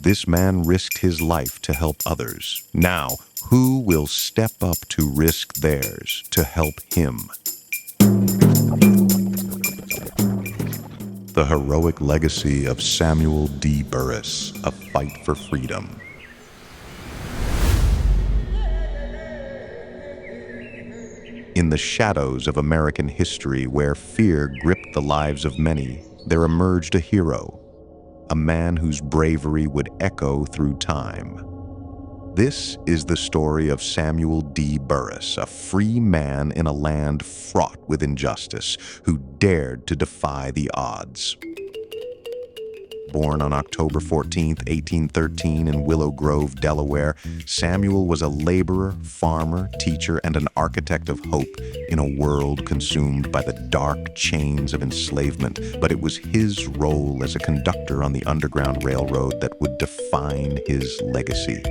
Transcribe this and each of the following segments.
This man risked his life to help others. Now, who will step up to risk theirs to help him? The heroic legacy of Samuel D. Burris, A Fight for Freedom. In the shadows of American history, where fear gripped the lives of many, there emerged a hero, a man whose bravery would echo through time. This is the story of Samuel D. Burris, a free man in a land fraught with injustice, who dared to defy the odds. Born on October 14, 1813 in Willow Grove, Delaware, Samuel was a laborer, farmer, teacher, and an architect of hope in a world consumed by the dark chains of enslavement. But it was his role as a conductor on the Underground Railroad that would define his legacy.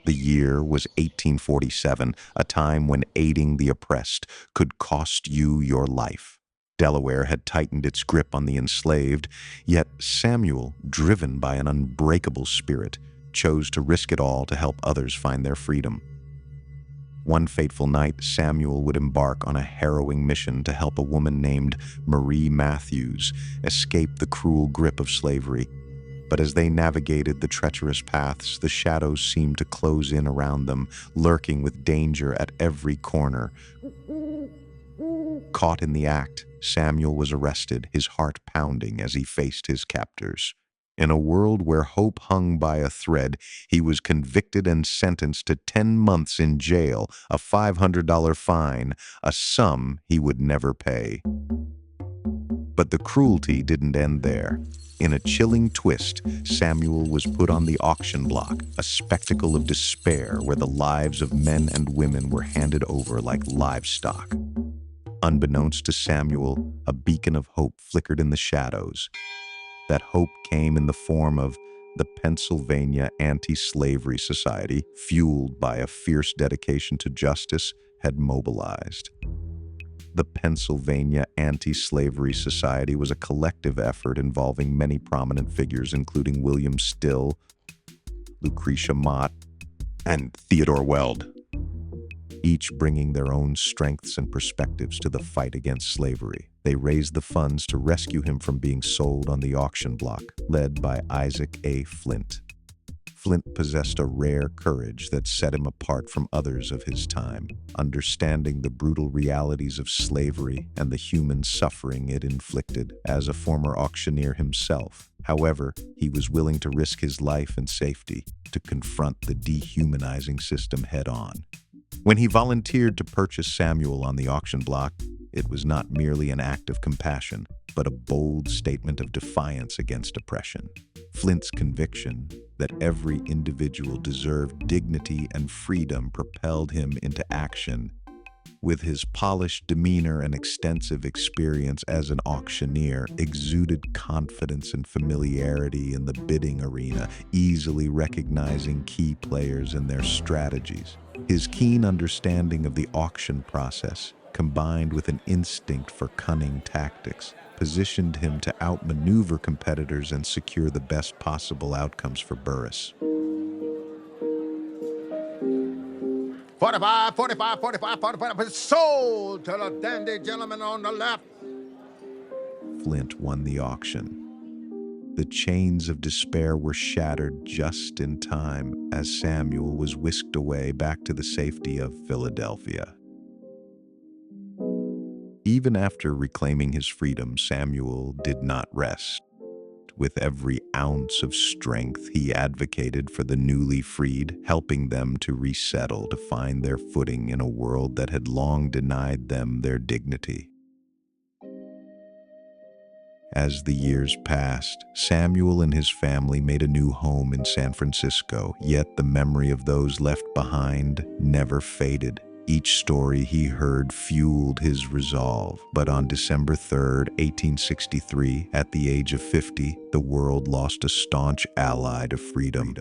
The year was 1847, a time when aiding the oppressed could cost you your life. Delaware had tightened its grip on the enslaved, yet Samuel, driven by an unbreakable spirit, chose to risk it all to help others find their freedom. One fateful night, Samuel would embark on a harrowing mission to help a woman named Marie Matthews escape the cruel grip of slavery. But as they navigated the treacherous paths, the shadows seemed to close in around them, lurking with danger at every corner. Caught in the act, Samuel was arrested, his heart pounding as he faced his captors. In a world where hope hung by a thread, he was convicted and sentenced to 10 months in jail, a $500 fine, a sum he would never pay. But the cruelty didn't end there. In a chilling twist, Samuel was put on the auction block, a spectacle of despair where the lives of men and women were handed over like livestock. Unbeknownst to Samuel, a beacon of hope flickered in the shadows. That hope came in the form of the Pennsylvania Anti-Slavery Society, fueled by a fierce dedication to justice, had mobilized. The Pennsylvania Anti-Slavery Society was a collective effort involving many prominent figures, including William Still, Lucretia Mott, and Theodore Weld, each bringing their own strengths and perspectives to the fight against slavery. They raised the funds to rescue him from being sold on the auction block, led by Isaac A. Flint. Flint possessed a rare courage that set him apart from others of his time, understanding the brutal realities of slavery and the human suffering it inflicted. As a former auctioneer himself, however, he was willing to risk his life and safety to confront the dehumanizing system head-on. When he volunteered to purchase Samuel on the auction block, it was not merely an act of compassion, but a bold statement of defiance against oppression. Flint's conviction that every individual deserved dignity and freedom propelled him into action. With his polished demeanor and extensive experience as an auctioneer, exuded confidence and familiarity in the bidding arena, easily recognizing key players and their strategies. His keen understanding of the auction process, combined with an instinct for cunning tactics, positioned him to outmaneuver competitors and secure the best possible outcomes for Burris. 45, 45, 45, 45, sold to the dandy gentleman on the left. Flint won the auction. The chains of despair were shattered just in time as Samuel was whisked away back to the safety of Philadelphia. Even after reclaiming his freedom, Samuel did not rest. With every ounce of strength, he advocated for the newly freed, helping them to resettle, to find their footing in a world that had long denied them their dignity. As the years passed, Samuel and his family made a new home in San Francisco, yet the memory of those left behind never faded. Each story he heard fueled his resolve. But on December 3, 1863, at the age of 50, the world lost a staunch ally to freedom.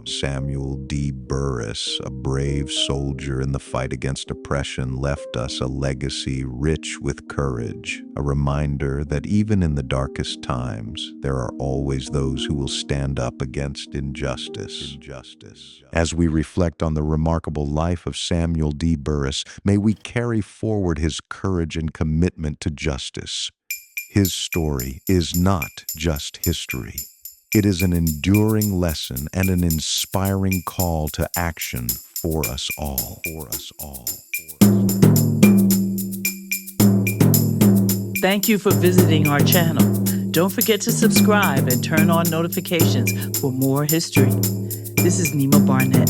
Samuel D. Burris, a brave soldier in the fight against oppression, left us a legacy rich with courage, a reminder that even in the darkest times, there are always those who will stand up against injustice. As we reflect on the remarkable life of Samuel D. Burris, may we carry forward his courage and commitment to justice. His story is not just history. It is an enduring lesson and an inspiring call to action for us all. Thank you for visiting our channel. Don't forget to subscribe and turn on notifications for more history. This is Nima Barnett.